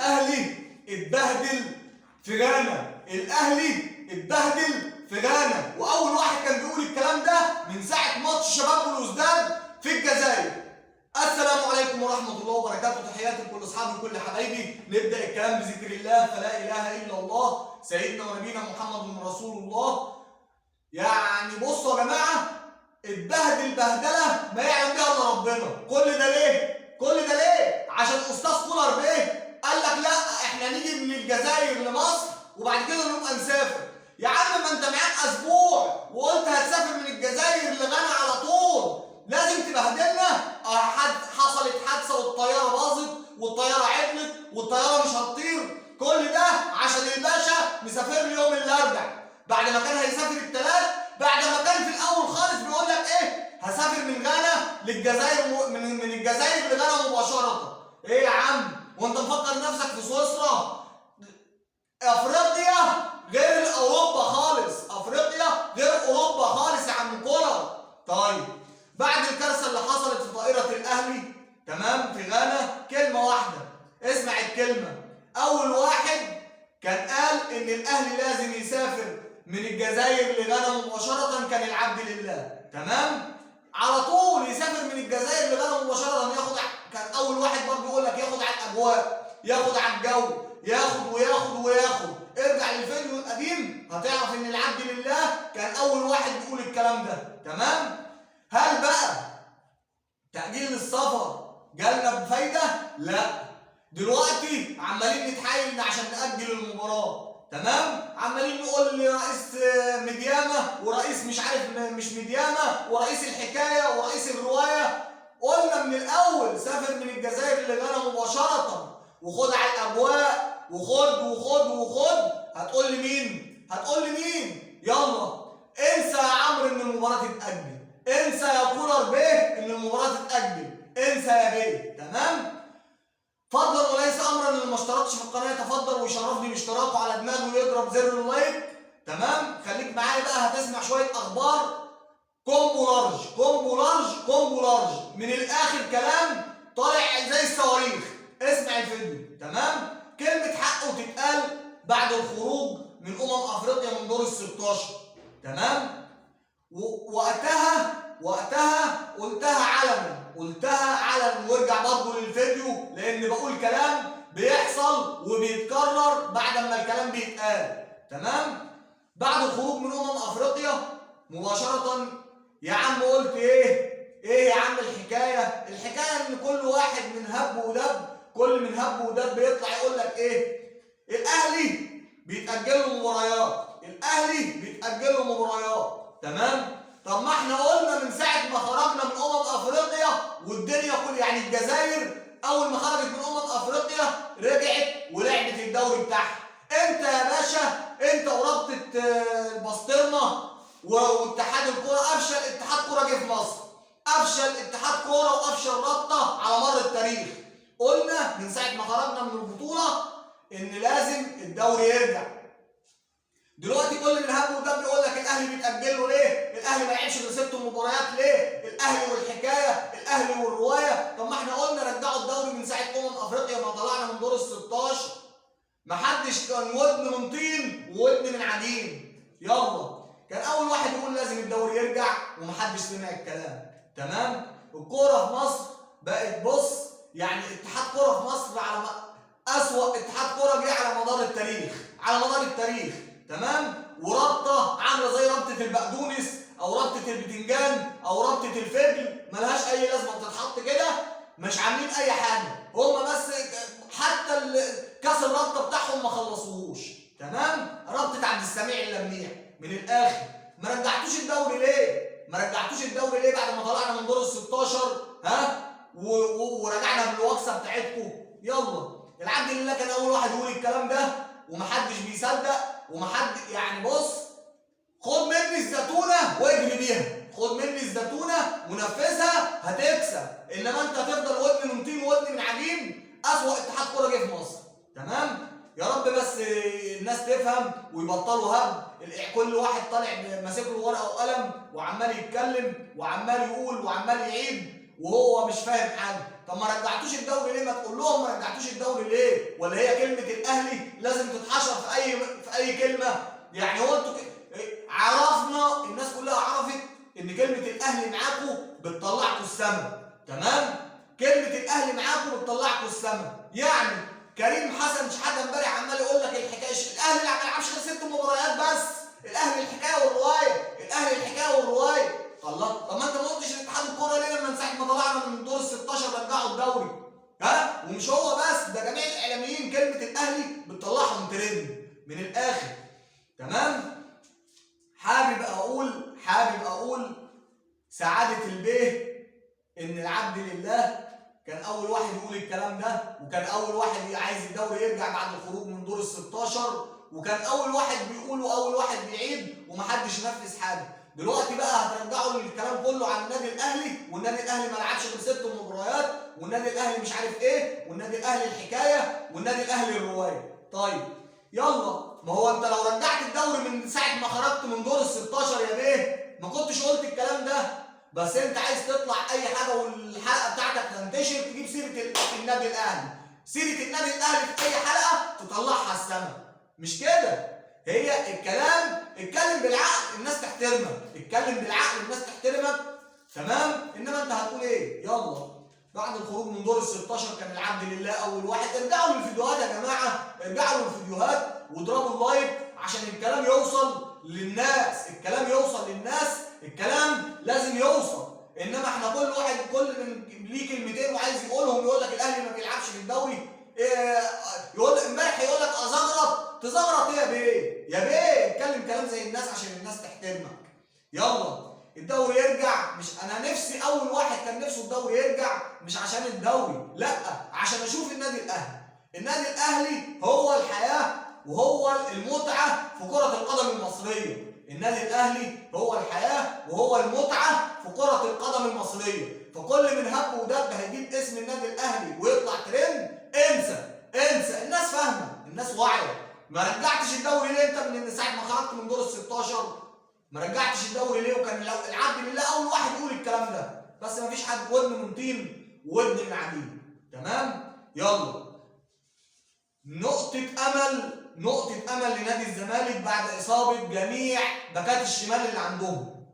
الاهلي اتبهدل في غانا، الاهلي اتبهدل في غانا، واول واحد كان بيقول الكلام ده من ساعه ماتش شباب بلوزداد في الجزائر. السلام عليكم ورحمه الله وبركاته، تحياتي لكل اصحابي وكل حبايبي. نبدا الكلام بذكر الله، فلا اله الا الله، سيدنا ونبينا محمد رسول الله. يعني بصوا يا جماعه، اتبهدل بهدله ما يعلم بها الا ربنا. كل ده ليه؟ كل ده ليه؟ عشان استاذ كولر بيه قال لك لا احنا نيجي من الجزائر لمصر وبعد كده نبقى نسافر. يا عم ما انت معاك اسبوع وقلت هتسافر من الجزائر لغانا على طول، لازم تبهدلنا؟ حصلت حادثه والطياره باظت والطياره عطلت والطياره مش هتطير، كل ده عشان الباشا مسافر لي يوم الاربعاء بعد ما كان هيسافر الثلاث، بعد ما كان في الاول خالص بيقول لك ايه؟ هسافر من غانا للجزائر، من الجزائر لغانا مباشره. ايه يا عم؟ وانت مفكر نفسك في سويسرا؟ افريقيا غير اوروبا خالص، افريقيا غير اوروبا خالص يا عم كولر. طيب بعد الكارثه اللي حصلت في طائره الاهلي تمام في غانا، كلمه واحده، اسمع الكلمه. اول واحد كان قال ان الاهلي لازم يسافر من الجزائر لغانا مباشره كان العبد لله، تمام؟ على طول يسافر من الجزائر لغانا مباشره، كان اول واحد برضه يقول لك ياخد على الاجواء، ياخد على الجو، ياخد وياخد وياخد. ارجع للفيديو القديم هتعرف ان العبد لله كان اول واحد بيقول الكلام ده، تمام؟ هل بقى تأجيل السفر جالنا بفايده؟ لا. دلوقتي عمالين نتحايل عشان نأجل المباراه، تمام؟ عمالين نقول لرئيس ميدياما ورئيس مش عارف مش ميدياما ورئيس الحكايه ورئيس الروايه. قلنا من الاول سافر من الجزائر لغانا مباشره وخد على الاجواء وخد. هتقول لي مين؟ هتقول لي مين؟ يلا انسى يا عمرو ان المباراه تتأجل، انسى يا كولر بيه ان المباراه تتأجل، انسى يا بيه، تمام؟ فضلا وليس امرا اللي ما اشتركش في القناه يتفضل ويشرفني باشتراكه على دماغه ويضرب زر اللايك، تمام؟ خليك معايا بقى، هتسمع شويه اخبار كومبو لارج كومبو لارج كومبو لارج، من الاخر كلام طالع زي الصواريخ. اسمع الفيديو، تمام؟ كلمه حق وتتقال بعد الخروج من افريقيا من دور ال 16، تمام؟ وقتها قلتها علنا وارجع برضه للفيديو لان بقول كلام بيحصل وبيتكرر بعد ما الكلام بيتقال، تمام؟ بعد الخروج من افريقيا مباشرة يا عم قلت ايه يا عم الحكاية ان كل واحد من هب ودب، كل من هب ودب بيطلع يقول لك ايه؟ الاهلي بيتأجل له مباريات، الاهلي بيتأجل له مباريات، تمام؟ طب ما احنا قلنا من ساعة ما خرجنا من افريقيا والدنيا كل يعني الجزائر اول ما خرجت من افريقيا رجعت ولعبت الدوري بتاعها. انت يا باشا انت ورابطة البسطرمة واتحاد الكوره، افشل اتحاد كوره جه في مصر، افشل اتحاد كوره وافشل رابطه على مر التاريخ. قلنا من ساعه ما خرجنا من البطوله ان لازم الدوري يرجع. دلوقتي كل من هب ودب بيقول لك الاهلي بيتاجل له ليه؟ الاهلي ما لعبش غير 6 مباريات ليه؟ الاهلي والحكايه، الاهلي والروايه. طب ما احنا قلنا رجعوا الدوري من ساعه افريقيا ما طلعنا من دور ال 16. محدش كان ودن من طين وودن من عجين. يلا كان اول واحد يقول لازم الدوري يرجع ومحدش سمع الكلام، تمام؟ الكوره في مصر بقت بص يعني اتحاد كوره في مصر على اسوأ اتحاد كوره جه على مدار التاريخ، تمام؟ ورابطه عامله زي رابطه البقدونس او رابطه البتنجان او رابطه الفجل، ملهاش اي لازمه بتتحط كده، مش عاملين اي حاجه، هم بس حتى كاس الرابطه بتاعهم ما خلصوهوش، تمام؟ رابطه عبد السميع اللميع. من الاخر ما رجعتوش الدوري ليه؟ بعد ما طلعنا من دور ال 16 ها ورجعنا بالوكسه بتاعتكم؟ يلا العبد لله كان اول واحد يقول الكلام ده ومحدش بيصدق ومحد يعني بص، خد مني الزتونه واجري بيها، خد مني الزتونه ونفذها هتكسب، انما انت هتفضل ودن من طين وودن من عجين. اسوأ اتحاد كوره جه في مصر، تمام؟ يا رب بس الناس تفهم ويبطلوا هب، كل واحد طالع ماسك له ورقه وقلم وعمال يتكلم وعمال يقول وعمال يعيد وهو مش فاهم حاجه. طب ما رجعتوش الدوري ليه؟ ما تقول لهم ما رجعتوش الدوري ليه؟ ولا هي كلمه الاهلي لازم تتحشر في اي كلمه؟ يعني هو انتوا عرفنا، الناس كلها عرفت ان كلمه الاهلي معاكم بتطلعكم السما، تمام؟ كلمه الاهلي معاكم بتطلعكم السما. يعني كريم حسن شحاته امبارح عمال يقول لك الحكايه الاهلي ما بيلعبش غير 6 مباريات بس، الاهلي الحكايه والروايه، الاهلي الحكايه والروايه. الله، طب ما انت ما قلتش لاتحاد الكوره ليه لما من ساعه ما طلعنا من دور ال 16 رجعوا الدوري؟ ها؟ ومش هو بس، ده جميع الاعلاميين كلمه الاهلي بتطلعهم ترند من الاخر، تمام؟ حابب اقول سعاده البيه ان العبد لله كان اول واحد يقول الكلام ده، وكان اول واحد عايز الدوري يرجع بعد الخروج من دور ال 16، وكان اول واحد بيقول واول واحد بيعيد ومحدش نفذ حاجه. دلوقتي بقى هترجعوا الكلام كله عن النادي الاهلي، والنادي الاهلي ما لعبش غير 6 مباريات، والنادي الاهلي مش عارف ايه، والنادي الاهلي الحكايه، والنادي الاهلي الروايه. طيب يلا، ما هو انت لو رجعت الدوري من ساعه ما خرجت من دور ال 16 يا بيه ما كنتش قلت الكلام ده، بس انت عايز تطلع اي حاجه والحلقه بتاعتك تنتشر تجيب سيره النادي الاهلي، سيره النادي الاهلي في اي حلقه تطلعها السما. مش كده، هي اتكلم بالعقل الناس تحترمك، اتكلم بالعقل الناس تحترمك، تمام؟ انما انت هتقول ايه؟ يلا بعد الخروج من دور ال 16 كان العبد لله اول واحد. ارجعوا للفيديوهات يا جماعه، ارجعوا للفيديوهات واضربوا اللايك عشان الكلام يوصل للناس، الكلام يوصل للناس، الكلام لازم يوصل. انما احنا كل واحد من ليه كلمتين وعايز يقولهم، يقول لك الاهلي ما بيلعبش في الدوري، يقول امبارح يقول لك ازغرط، تزغرط ايه يا بيه؟ يا بيه اتكلم كلام زي الناس عشان الناس تحترمك. يلا الدوري يرجع، مش انا نفسي اول واحد كان نفسه الدوري يرجع مش عشان الدوري، لا عشان اشوف النادي الاهلي. النادي الاهلي هو الحياه وهو المتعه في كره القدم المصريه، النادي الاهلي هو الحياه وهو المتعه في كره القدم المصريه. فكل من هب ودب هيجيب اسم النادي الاهلي ويطلع ترند، انسى، الناس فاهمه، الناس واعيه. ما رجعتش الدوري ليه انت من ساعه ما خرجت من دور ال 16؟ ما رجعتش الدوري ليه؟ وكان العبد لله اول واحد يقول الكلام ده، بس ما فيش حد ودن من طين وودن من عجين، تمام؟ يلا نقطة أمل لنادي الزمالك بعد إصابة جميع باكات الشمال اللي عندهم.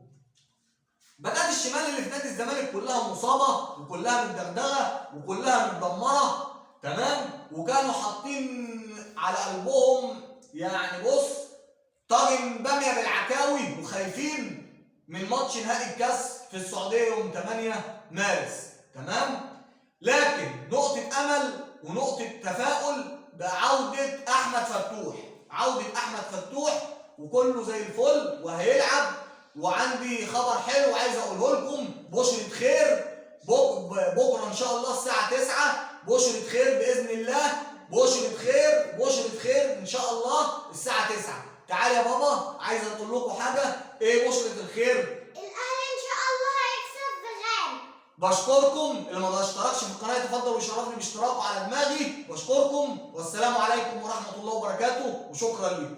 باكات الشمال اللي في نادي الزمالك كلها مصابة وكلها متدغدغة وكلها متدمرة، تمام؟ وكانوا حاطين على قلبهم يعني بص طاجن بامية بالعكاوي وخايفين من ماتش نهائي الكاس في السعودية يوم 8 مارس، تمام؟ لكن نقطة أمل ونقطة تفاؤل بعودة أحمد فتوح، وكله زي الفل وهيلعب. وعندي خبر حلو عايز أقوله لكم، بشرة خير، بكرة إن شاء الله الساعة 9 بشرة خير بإذن الله، بشرة خير إن شاء الله الساعة 9. تعالى يا بابا عايز أقول لكم حاجة. إيه بشرة الخير؟ الأهلي إن شاء الله هيكسب بغالي. بشكركم، اللي ما اشتركش في القناه يتفضل ويشرفني باشتراكه على دماغي. بشكركم والسلام عليكم ورحمه الله وبركاته، وشكرا لكم.